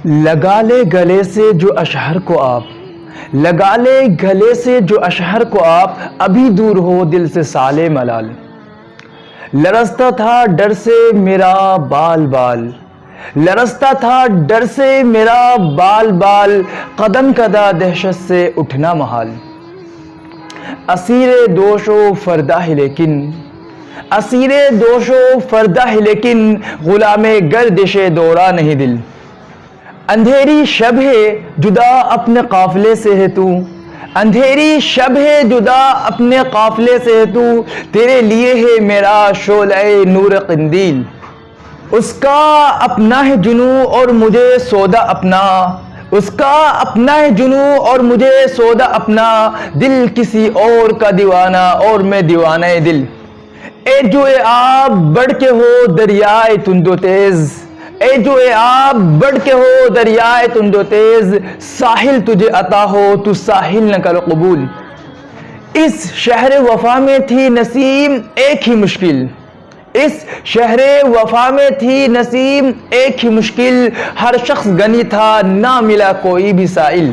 لگا لے گلے سے جو اشہر کو آپ، لگا لے گلے سے جو اشہر کو آپ، ابھی دور ہو دل سے سالے ملال۔ لرزتا تھا ڈر سے میرا بال بال، لرزتا تھا ڈر سے میرا بال بال، قدم کدا دہشت سے اٹھنا محال۔ اسیر دوش و فردا ہے لیکن، اسیر دوش و فردا ہے لیکن، غلام گردش دورہ نہیں دل۔ اندھیری شب ہے جدا اپنے قافلے سے ہے تو، اندھیری شب ہے جدا اپنے قافلے سے ہے تو، تیرے لیے ہے میرا شعلہ نور قندیل۔ اس کا اپنا ہے جنوں اور مجھے سودا اپنا، اس کا اپنا ہے جنوں اور مجھے سودا اپنا، دل کسی اور کا دیوانہ اور میں دیوانہ دل۔ اے جو اے آپ بڑھ کے ہو دریائے تند و تیز، اے جو اے آپ بڑھ کے ہو دریائے تند و تیز، ساحل تجھے عطا ہو تو ساحل نہ کر قبول۔ اس شہر وفا میں تھی نسیم ایک ہی مشکل، اس شہر وفا میں تھی نسیم ایک ہی مشکل، ہر شخص غنی تھا نہ ملا کوئی بھی سائل۔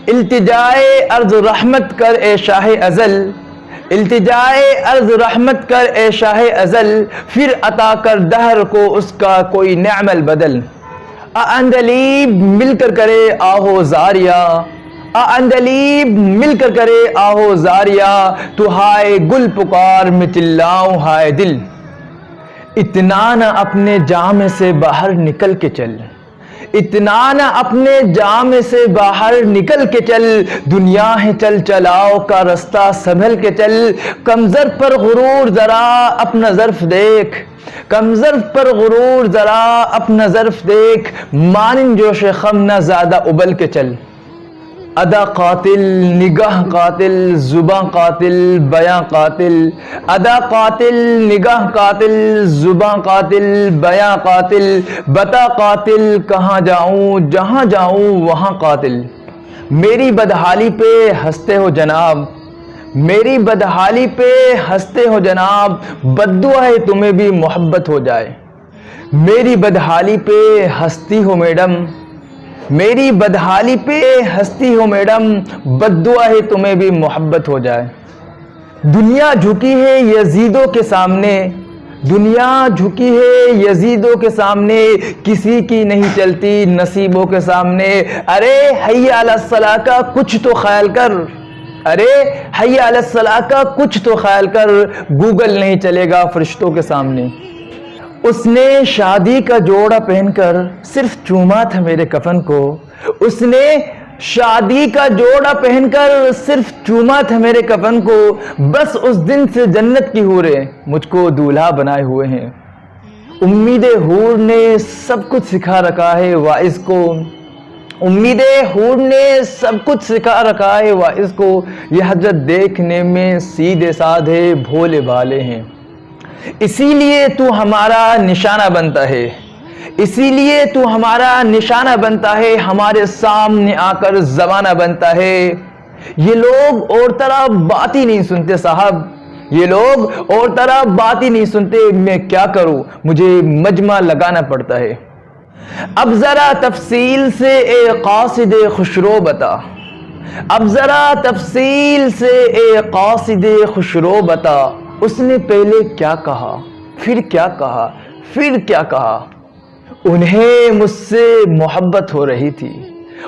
التجائے عرض رحمت کر اے شاہ ازل، التجائے عرض رحمت کر اے شاہ ازل، پھر عطا کر دہر کو اس کا کوئی نعم البدل۔ عندلیب مل کر کرے آہو زاریا، عندلیب مل کر کرے آہو زاریا، تو ہائے گل پکار میں چلاؤں ہائے دل۔ اتنا نہ اپنے جام سے باہر نکل کے چل، اتنا نہ اپنے جام سے باہر نکل کے چل، دنیا ہے چل چلاؤ کا رستہ سنبھل کے چل۔ کم ظرف پر غرور ذرا اپنا ظرف دیکھ، کم ظرف پر غرور ذرا اپنا ظرف دیکھ، مانند جوش خم نہ زیادہ ابل کے چل۔ ادا قاتل نگاہ قاتل زباں قاتل بیاں قاتل، ادا قاتل نگاہ قاتل زباں قاتل بیاں قاتل، بتا قاتل کہاں جاؤں جہاں جاؤں وہاں قاتل۔ میری بدحالی پہ ہنستے ہو جناب، میری بدحالی پہ ہنستے ہو جناب، بد دعا ہے تمہیں بھی محبت ہو جائے۔ میری بدحالی پہ ہنستی ہو میڈم، میری بدحالی پہ ہنستی ہو میڈم، بد دعا ہے تمہیں بھی محبت ہو جائے۔ دنیا جھکی ہے یزیدوں کے سامنے، دنیا جھکی ہے یزیدوں کے سامنے، کسی کی نہیں چلتی نصیبوں کے سامنے۔ ارے حی علی الصلاح کا کچھ تو خیال کر، ارے حی علی الصلاح کا کچھ تو خیال کر، گوگل نہیں چلے گا فرشتوں کے سامنے۔ اس نے شادی کا جوڑا پہن کر صرف چوما تھا میرے کفن کو، اس نے شادی کا جوڑا پہن کر صرف چوما تھا میرے کفن کو، بس اس دن سے جنت کی حوریں مجھ کو دولہا بنائے ہوئے ہیں۔ امید حور نے سب کچھ سکھا رکھا ہے واعظ کو، امید حور نے سب کچھ سکھا رکھا ہے واعظ کو، یہ حضرت دیکھنے میں سیدھے سادھے بھولے بھالے ہیں۔ اسی لیے تو ہمارا نشانہ بنتا ہے، اسی لیے تو ہمارا نشانہ بنتا ہے، ہمارے سامنے آ کر زمانہ بنتا ہے۔ یہ لوگ اور طرح بات ہی نہیں سنتے صاحب، یہ لوگ اور طرح بات ہی نہیں سنتے، میں کیا کروں مجھے مجمع لگانا پڑتا ہے۔ اب ذرا تفصیل سے اے قاصد خسرو بتا، اب ذرا تفصیل سے اے قاصد خسرو بتا، اس نے پہلے کیا کہا پھر کیا کہا پھر کیا کہا۔ انہیں مجھ سے محبت ہو رہی تھی،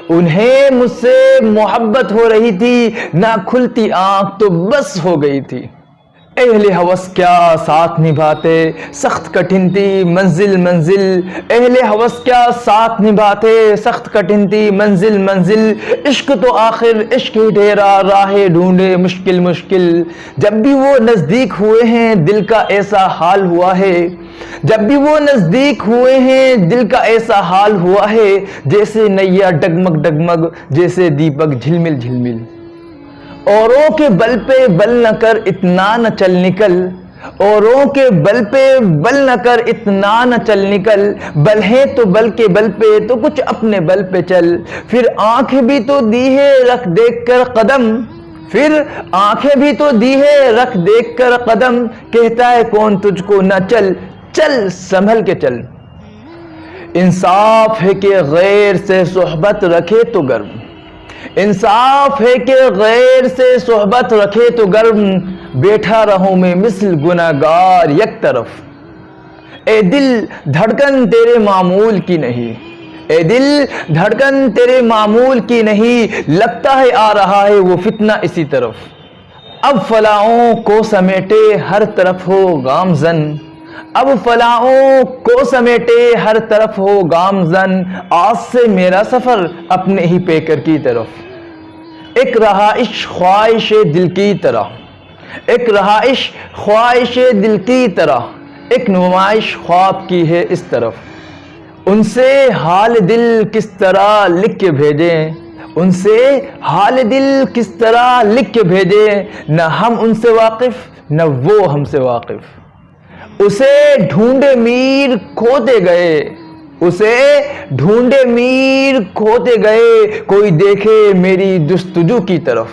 انہیں مجھ سے محبت ہو رہی تھی، نہ کھلتی آنکھ تو بس ہو گئی تھی۔ اہل ہوس کیا ساتھ نبھاتے سخت کٹھن تھی منزل منزل، اہل ہوس کیا ساتھ نبھاتے سخت کٹھن تھی منزل منزل، عشق تو آخر عشق ہی ڈھیرا راہ ڈھونڈے مشکل مشکل۔ جب بھی وہ نزدیک ہوئے ہیں دل کا ایسا حال ہوا ہے، جب بھی وہ نزدیک ہوئے ہیں دل کا ایسا حال ہوا ہے، جیسے نیا ڈگمگ ڈگمگ جیسے دیپک جھلمل جھلمل۔ اوروں کے بل پہ بل نہ کر اتنا نہ چل نکل، اوروں کے بل پہ بل نہ کر اتنا نہ چل نکل، بل ہے تو بل کے بل پہ تو کچھ اپنے بل پہ چل۔ پھر آنکھ بھی تو دی ہے رکھ دیکھ کر قدم، پھر آنکھیں بھی تو دی ہے رکھ دیکھ کر قدم، کہتا ہے کون تجھ کو نہ چل، چل سنبھل کے چل۔ انصاف ہے کہ غیر سے صحبت رکھے تو گرم، انصاف ہے کہ غیر سے صحبت رکھے تو گرم، بیٹھا رہوں میں مثل گناہگار یک طرف۔ اے دل دھڑکن تیرے معمول کی نہیں، اے دل دھڑکن تیرے معمول کی نہیں، لگتا ہے آ رہا ہے وہ فتنہ اسی طرف۔ اب فلاحوں کو سمیٹے ہر طرف ہو گامزن، اب فلاحوں کو سمیٹے ہر طرف ہو گامزن، آج سے میرا سفر اپنے ہی پیکر کی طرف۔ ایک رہائش خواہش دل کی طرح، ایک رہائش خواہش دل کی طرح، ایک نمائش خواب کی ہے اس طرف۔ ان سے حال دل کس طرح لکھ کے بھیجیں، ان سے حال دل کس طرح لکھ کے بھیجیں، نہ ہم ان سے واقف نہ وہ ہم سے واقف۔ اسے ڈھونڈے میر کھوتے گئے، اسے ڈھونڈے میر کھوتے گئے، کوئی دیکھے میری جستجو کی طرف۔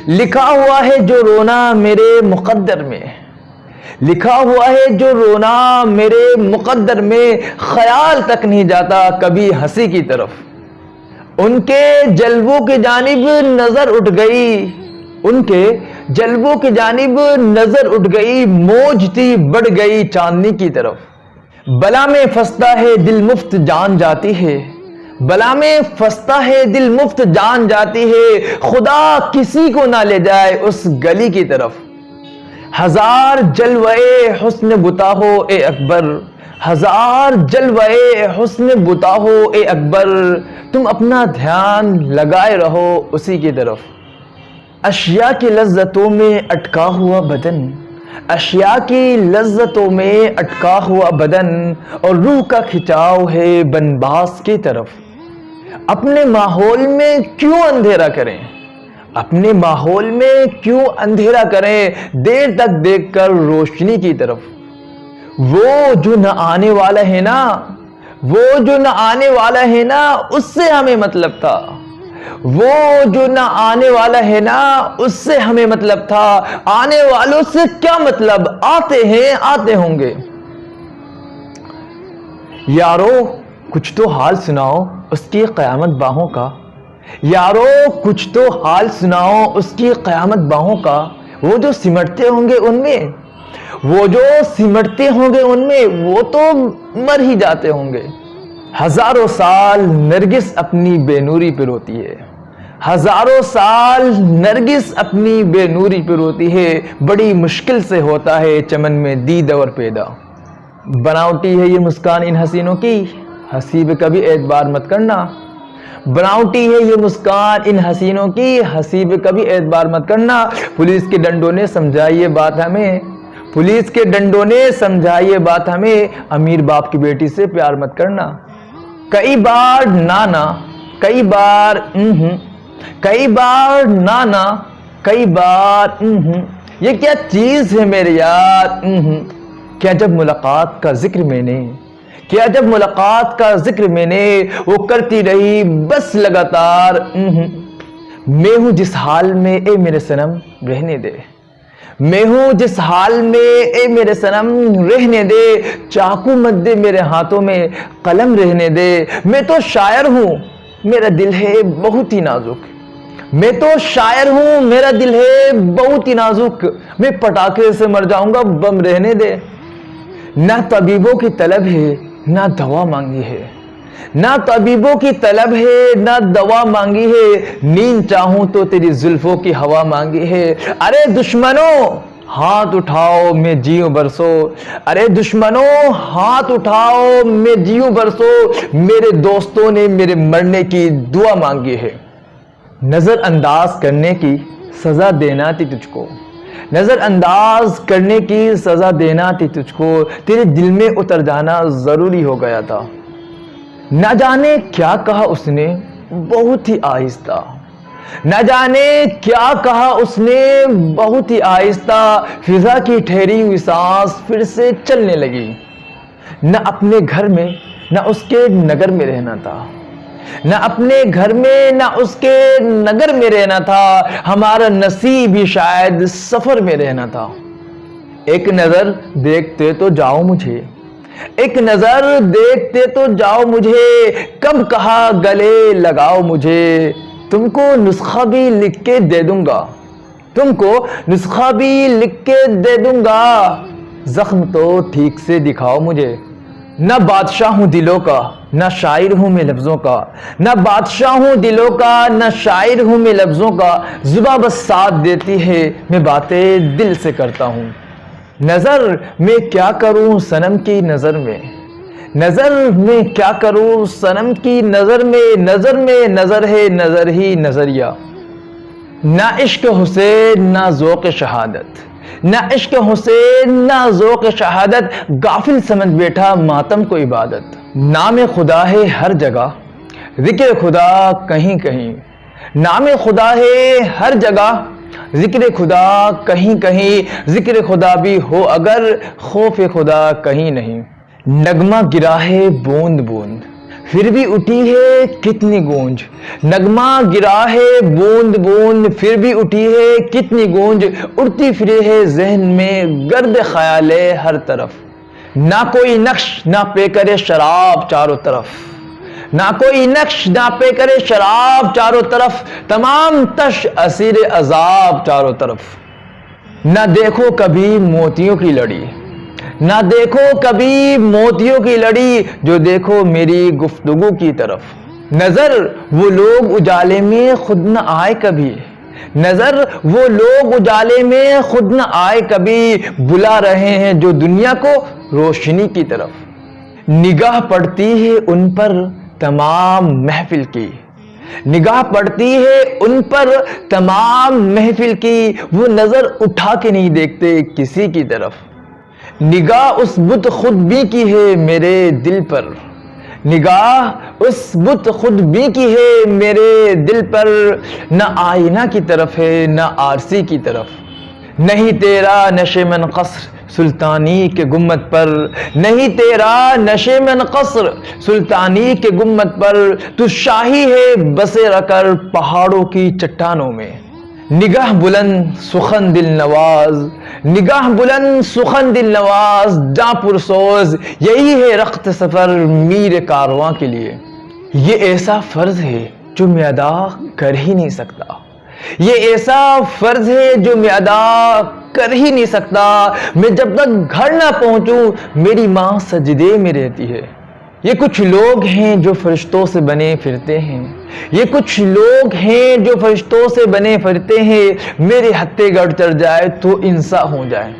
لکھا ہوا ہے جو رونا میرے مقدر میں، لکھا ہوا ہے جو رونا میرے مقدر میں، خیال تک نہیں جاتا کبھی ہنسی کی طرف۔ ان کے جلووں کی جانب نظر اٹھ گئی، ان کے جلووں کی جانب نظر اٹھ گئی، موج تھی بڑھ گئی چاندنی کی طرف۔ بلا میں پھنستا ہے دل مفت جان جاتی ہے، بلا میں پھنستا ہے دل مفت جان جاتی ہے، خدا کسی کو نہ لے جائے اس گلی کی طرف۔ ہزار جلوے حسن بتا ہو اے اکبر، ہزار جلوے حسن بتا ہو اے اکبر، تم اپنا دھیان لگائے رہو اسی کی طرف۔ اشیاء کی لذتوں میں اٹکا ہوا بدن، اشیاء کی لذتوں میں اٹکا ہوا بدن، اور روح کا کھچاؤ ہے بنباس کی طرف۔ اپنے ماحول میں کیوں اندھیرا کریں، اپنے ماحول میں کیوں اندھیرا کریں، دیر تک دیکھ کر روشنی کی طرف۔ وہ جو نہ آنے والا ہے نا، وہ جو نہ آنے والا ہے نا، اس سے ہمیں مطلب تھا، وہ جو نہ آنے والا ہے نا، اس سے ہمیں مطلب تھا، آنے والوں سے کیا مطلب، آتے ہیں آتے ہوں گے۔ یارو کچھ تو حال سناؤ اس کی قیامت باہوں کا، یارو کچھ تو حال سناؤ اس کی قیامت باہوں کا، وہ جو سمٹتے ہوں گے ان میں، وہ جو سمٹتے ہوں گے ان میں، وہ تو مر ہی جاتے ہوں گے۔ ہزاروں سال نرگس اپنی بے نوری پہ روتی ہے، ہزاروں سال نرگس اپنی بے نوری پہ روتی ہے، بڑی مشکل سے ہوتا ہے چمن میں دید اور پیدا۔ بناوٹی ہے یہ مسکان ان حسینوں کی، ہنسی پہ کبھی اعتبار مت کرنا، بناوٹی ہے یہ مسکان ان حسینوں کی، ہنسی پہ کبھی اعتبار مت کرنا۔ پولیس کے ڈنڈوں نے سمجھائی یہ بات ہمیں، پولیس کے ڈنڈوں نے سمجھائی یہ بات ہمیں، امیر باپ کی بیٹی سے پیار مت کرنا۔ کئی بار نانا، کئی بار کئی بار نانا، کئی بار یہ کیا چیز ہے میرے یار، کیا جب ملاقات کا ذکر میں نے، کیا جب ملاقات کا ذکر میں نے، وہ کرتی رہی بس لگاتار میں ہوں جس حال میں اے میرے صنم رہنے دے، میں ہوں جس حال میں اے میرے صنم رہنے دے، چاقو مت دے میرے ہاتھوں میں قلم رہنے دے، میں تو شاعر ہوں میرا دل ہے بہت ہی نازک، میں تو شاعر ہوں میرا دل ہے بہت ہی نازک، میں پٹاخے سے مر جاؤں گا بم رہنے دے۔ نہ طبیبوں کی طلب ہے نہ دوا مانگی ہے، نہ طبیبوں کی طلب ہے نہ دوا مانگی ہے، نیند چاہوں تو تیری زلفوں کی ہوا مانگی ہے۔ ارے دشمنوں ہاتھ اٹھاؤ میں جیوں برسو، ارے دشمنوں ہاتھ اٹھاؤ میں جیوں برسو، میرے دوستوں نے میرے مرنے کی دعا مانگی ہے۔ نظر انداز کرنے کی سزا دینا تھی تجھ کو، نظر انداز کرنے کی سزا دینا تھی تجھ کو، تیرے دل میں اتر جانا ضروری ہو گیا تھا۔ نہ جانے کیا کہا اس نے بہت ہی آہستہ، نہ جانے کیا کہا اس نے بہت ہی آہستہ، فضا کی ٹھہری ہوئی سانس پھر سے چلنے لگی۔ نہ اپنے گھر میں نہ اس کے نگر میں رہنا تھا، نہ اپنے گھر میں نہ اس کے نگر میں رہنا تھا، ہمارا نصیب ہی شاید سفر میں رہنا تھا۔ ایک نظر دیکھتے تو جاؤ مجھے، ایک نظر دیکھتے تو جاؤ مجھے، کب کہا گلے لگاؤ مجھے، تم کو نسخہ بھی لکھ کے دے دوں گا، تم کو نسخہ بھی لکھ کے دے دوں گا، زخم تو ٹھیک سے دکھاؤ مجھے۔ نہ بادشاہ ہوں دلوں کا، نہ شاعر ہوں میں لفظوں کا، نہ بادشاہ ہوں دلوں کا، نہ شاعر ہوں میں لفظوں کا، زباں بس ساتھ دیتی ہے، میں باتیں دل سے کرتا ہوں۔ نظر میں کیا کروں صنم کی نظر میں، نظر میں کیا کروں صنم کی نظر میں، نظر میں نظر ہے نظر ہی نظریہ، نہ عشق حسین نہ ذوق شہادت، نہ عشق حسین نہ ذوق شہادت، غافل سمجھ بیٹھا ماتم کو عبادت۔ نام خدا ہے ہر جگہ، ذکر خدا کہیں کہیں، نام خدا ہے ہر جگہ، ذکر خدا کہیں کہیں، ذکر خدا بھی ہو اگر خوف خدا کہیں نہیں۔ نغمہ گرا ہے بوند بوند، پھر بھی اٹھی ہے کتنی گونج، نغمہ گرا ہے بوند بوند، پھر بھی اٹھی ہے کتنی گونج، اڑتی پھرے ہے ذہن میں گرد خیال ہر طرف، نہ کوئی نقش نہ پے کرے شراب چاروں طرف، نہ کوئی نقش نہ پے کرے شراب چاروں طرف، تمام تش اسیر عذاب چاروں طرف۔ نہ دیکھو کبھی موتیوں کی لڑی، نہ دیکھو کبھی موتیوں کی لڑی، جو دیکھو میری گفتگو کی طرف۔ نظر وہ لوگ اجالے میں خود نہ آئے کبھی، نظر وہ لوگ اجالے میں خود نہ آئے کبھی، بلا رہے ہیں جو دنیا کو روشنی کی طرف۔ نگاہ پڑتی ہے ان پر تمام محفل کی، نگاہ پڑتی ہے ان پر تمام محفل کی، وہ نظر اٹھا کے نہیں دیکھتے کسی کی طرف۔ نگاہ اس بت خود بھی کی ہے میرے دل پر، نگاہ اس بت خود بھی کی ہے میرے دل پر، نہ آئینہ کی طرف ہے نہ عارضی کی طرف۔ نہیں تیرا نشیمن قصر سلطانی کے گنبد پر، نہیں تیرا نشیمن قصر سلطانی کے گنبد پر، تو شاہی ہے بسے رکر پہاڑوں کی چٹانوں میں۔ نگاہ بلند سخن دل نواز، نگاہ بلند سخن دل نواز، جاں پرسوز یہی ہے رخت سفر میر کارواں کے لیے۔ یہ ایسا فرض ہے جو میں ادا کر ہی نہیں سکتا، یہ ایسا فرض ہے جو میں ادا کر ہی نہیں سکتا، میں جب تک گھر نہ پہنچوں میری ماں سجدے میں رہتی ہے۔ یہ کچھ لوگ ہیں جو فرشتوں سے بنے پھرتے ہیں، یہ کچھ لوگ ہیں جو فرشتوں سے بنے پھرتے ہیں، میرے ہتھے گڑ چڑھ جائے تو انسا ہو جائے۔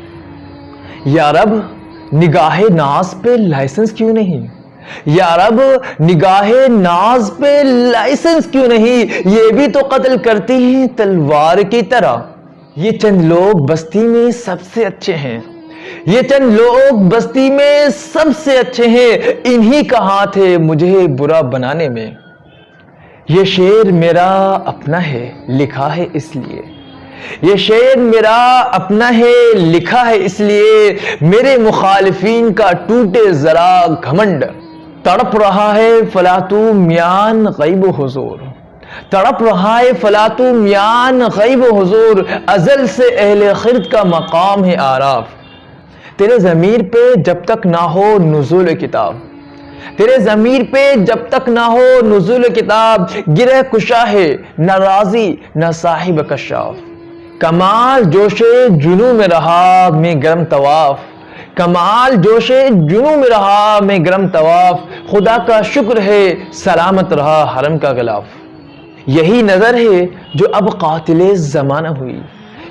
یا رب نگاہ ناز پہ لائسنس کیوں نہیں، یا رب نگاہ ناز پہ لائسنس کیوں نہیں، یہ بھی تو قتل کرتی ہیں تلوار کی طرح۔ یہ چند لوگ بستی میں سب سے اچھے ہیں، یہ چند لوگ بستی میں سب سے اچھے ہیں، انہی کا ہاتھ ہے مجھے برا بنانے میں۔ یہ شعر میرا اپنا ہے لکھا ہے اس لیے، یہ شعر میرا اپنا ہے لکھا ہے اس لیے، میرے مخالفین کا ٹوٹے ذرا گھمنڈ، تڑپ رہا ہے فلاطو میان غیب و حضور، تڑپ رہا ہے فلاطو میان غیب و حضور، ازل سے اہل خرد کا مقام ہے آراف۔ تیرے ضمیر پہ جب تک نہ ہو نزول کتاب، تیرے ضمیر پہ جب تک نہ ہو نزول کتاب، گرہ کشا ہے نہ راضی نہ صاحب کشاف۔ کمال جوش جنوں میں رہا میں گرم طواف، کمال جوش جنوں میں رہا میں گرم طواف، خدا کا شکر ہے سلامت رہا حرم کا غلاف۔ یہی نظر ہے جو اب قاتل زمانہ ہوئی،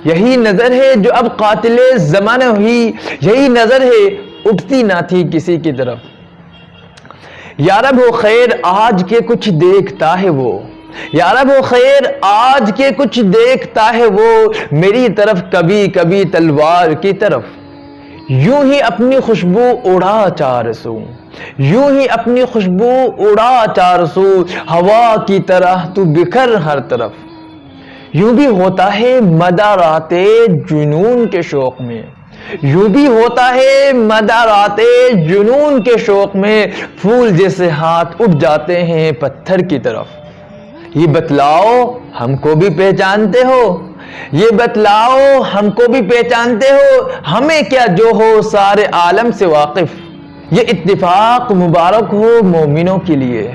یہی نظر ہے جو اب قاتل زمانہ ہوئی، یہی نظر ہے اٹھتی نہ تھی کسی کی طرف۔ یا رب ہو خیر آج کے کچھ دیکھتا ہے وہ، یا رب ہو خیر آج کے کچھ دیکھتا ہے وہ، میری طرف کبھی کبھی تلوار کی طرف۔ یوں ہی اپنی خوشبو اڑا چار سو، یوں ہی اپنی خوشبو اڑا چار سو، ہوا کی طرح تو بکھر ہر طرف۔ یوں بھی ہوتا ہے مدارات جنون کے شوق میں، یوں بھی ہوتا ہے مدارات جنون کے شوق میں، پھول جیسے ہاتھ اٹھ جاتے ہیں پتھر کی طرف۔ یہ بتلاؤ ہم کو بھی پہچانتے ہو، یہ بتلاؤ ہم کو بھی پہچانتے ہو، ہمیں کیا جو ہو سارے عالم سے واقف۔ یہ اتفاق مبارک ہو مومنوں کے لیے،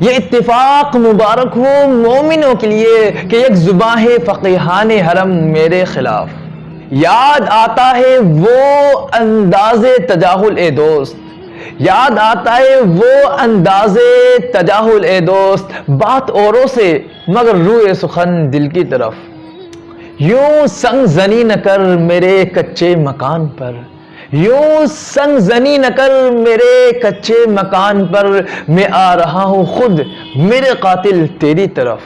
یہ اتفاق مبارک ہو مومنوں کے لیے کہ ایک زباں ہے فقیہان حرم میرے خلاف۔ یاد آتا ہے وہ انداز تجاہل اے دوست، یاد آتا ہے وہ انداز تجاہل اے دوست، بات اوروں سے مگر روئے سخن دل کی طرف۔ یوں سنگ زنی نہ کر میرے کچے مکان پر، یوں سنگ زنی نہ کر میرے کچے مکان پر، میں آ رہا ہوں خود میرے قاتل تیری طرف۔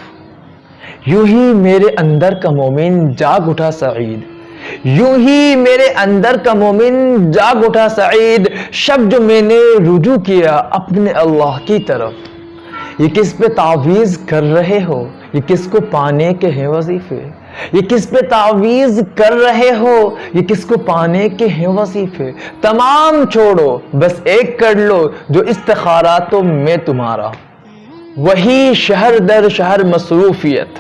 یوں ہی میرے اندر کا مومن جاگ اٹھا سعید، یوں ہی میرے اندر کا مومن جاگ اٹھا سعید، شب جو میں نے رجوع کیا اپنے اللہ کی طرف۔ یہ کس پہ تعویذ کر رہے ہو، یہ کس کو پانے کے ہیں وظیفے، یہ کس پہ تعویذ کر رہے ہو، یہ کس کو پانے کے ہیں وظیفے۔ تمام چھوڑو بس ایک کر لو جو استخاراتوں میں تمہارا۔ وہی شہر در شہر مصروفیت،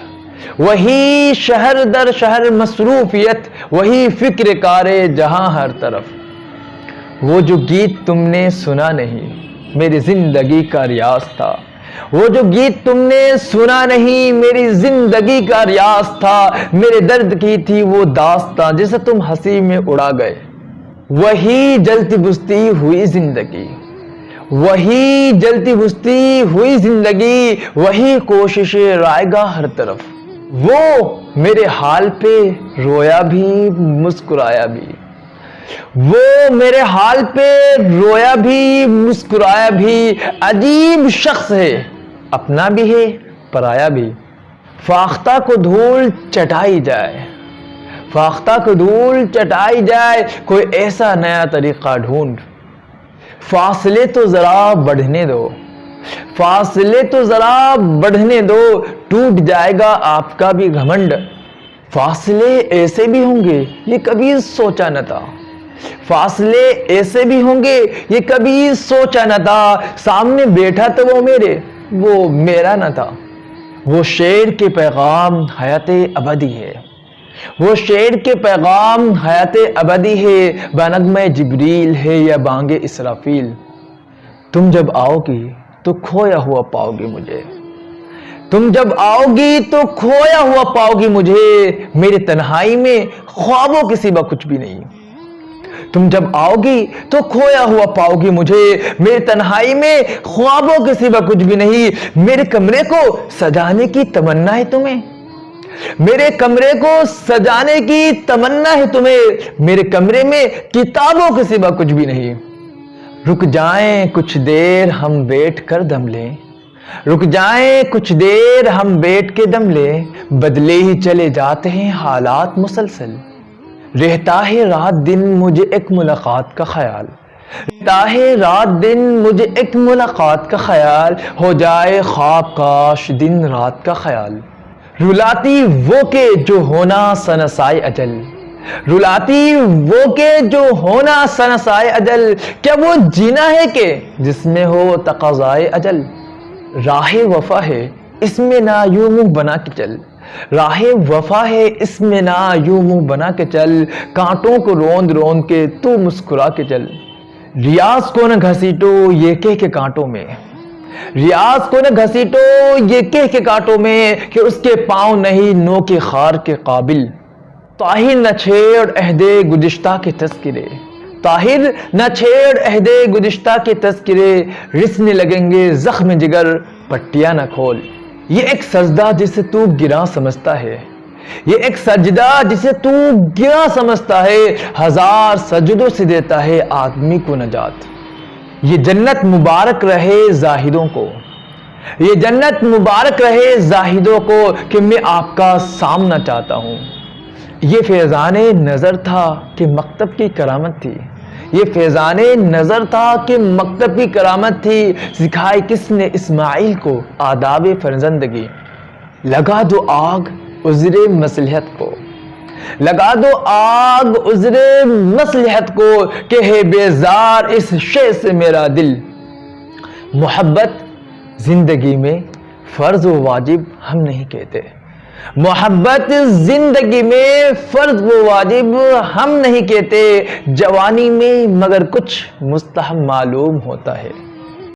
وہی شہر در شہر مصروفیت، وہی فکر کارے جہاں ہر طرف۔ وہ جو گیت تم نے سنا نہیں میری زندگی کا ریاض تھا، وہ جو گیت تم نے سنا نہیں میری زندگی کا ریاض تھا، میرے درد کی تھی وہ داستاں جسے تم ہنسی میں اڑا گئے۔ وہی جلتی بجھتی ہوئی زندگی، وہی جلتی بجھتی ہوئی زندگی، وہی کوشش رائے گا ہر طرف۔ وہ میرے حال پہ رویا بھی مسکرایا بھی، وہ میرے حال پہ رویا بھی مسکرایا بھی، عجیب شخص ہے اپنا بھی ہے پرایا بھی۔ فاختہ کو دھول چٹائی جائے، فاختہ کو دھول چٹائی جائے، کوئی ایسا نیا طریقہ ڈھونڈ۔ فاصلے تو ذرا بڑھنے دو، فاصلے تو ذرا بڑھنے دو، ٹوٹ جائے گا آپ کا بھی گھمنڈ۔ فاصلے ایسے بھی ہوں گے یہ کبھی سوچا نہ تھا، فاصلے ایسے بھی ہوں گے یہ کبھی سوچا نہ تھا، سامنے بیٹھا تو وہ میرے، وہ میرا نہ تھا۔ وہ شعر کے پیغام حیات ابدی ہے، وہ شعر کے پیغام حیات ابدی ہے، بنغمہ جبریل ہے یا بانگ اسرافیل۔ تم جب آؤ گی تو کھویا ہوا پاؤ گی مجھے، تم جب آؤ گی تو کھویا ہوا پاؤ گی مجھے، میری تنہائی میں خوابوں کے سوا کچھ بھی نہیں۔ تم جب آؤ گی تو کھویا ہوا پاؤ گی مجھے، میری تنہائی میں خوابوں کے سوا کچھ بھی نہیں۔ میرے کمرے کو سجانے کی تمنا ہے تمہیں، میرے کمرے کو سجانے کی تمنا ہے تمہیں، میرے کمرے میں کتابوں کے سوا کچھ بھی نہیں۔ رک جائیں کچھ دیر ہم بیٹھ کر دم لیں، رک جائیں کچھ دیر ہم بیٹھ کے دم لیں، بدلے ہی چلے جاتے ہیں حالات مسلسل۔ رہتا ہے رات دن مجھے ایک ملاقات کا خیال، رہتا ہے رات دن مجھے ایک ملاقات کا خیال، ہو جائے خواب کاش دن رات کا خیال۔ رلاتی وہ کہ جو ہونا سنسائے اجل، رلاتی وہ کہ جو ہونا سنسائے اجل، کیا وہ جینا ہے کہ جس میں ہو تقاضائے اجل۔ راہ وفا ہے اس میں نہ یوں منہ بنا کے چل، راہ وفا ہے اس میں نہ یوں منہ بنا کے چل، کانٹوں کو روند روند کے تو مسکرا کے چل۔ ریاض کو نہ گھسیٹو یہ کہہ کے کانٹوں میں، ریاض کو نہ گھسیٹو یہ کہہ کے کانٹوں میں کہ اس کے پاؤں نہیں نو کے خار کے قابل۔ طاہر نہ چھیڑ عہد گزشتہ کے تذکرے، طاہر نہ چھیڑ عہد گزشتہ کے تذکرے، رسنے لگیں گے زخم جگر پٹیاں نہ کھول۔ یہ ایک سجدہ جسے تو گراں سمجھتا ہے، یہ ایک سجدہ جسے تو گراں سمجھتا ہے، ہزار سجدوں سے دیتا ہے آدمی کو نجات۔ یہ جنت مبارک رہے زاہدوں کو، یہ جنت مبارک رہے زاہدوں کو کہ میں آپ کا سامنا چاہتا ہوں۔ یہ فیضان نظر تھا کہ مکتب کی کرامت تھی، یہ فیضان نظر تھا کہ مکتب کی کرامت تھی، سکھائی کس نے اسماعیل کو آداب فرزندگی۔ لگا دو آگ عذر مصلحت کو، لگا دو آگ عذر مصلحت کو کہ ہے بیزار اس شے سے میرا دل۔ محبت زندگی میں فرض و واجب ہم نہیں کہتے، محبت زندگی میں فرض و واجب ہم نہیں کہتے جوانی میں، مگر کچھ مستحب معلوم ہوتا ہے۔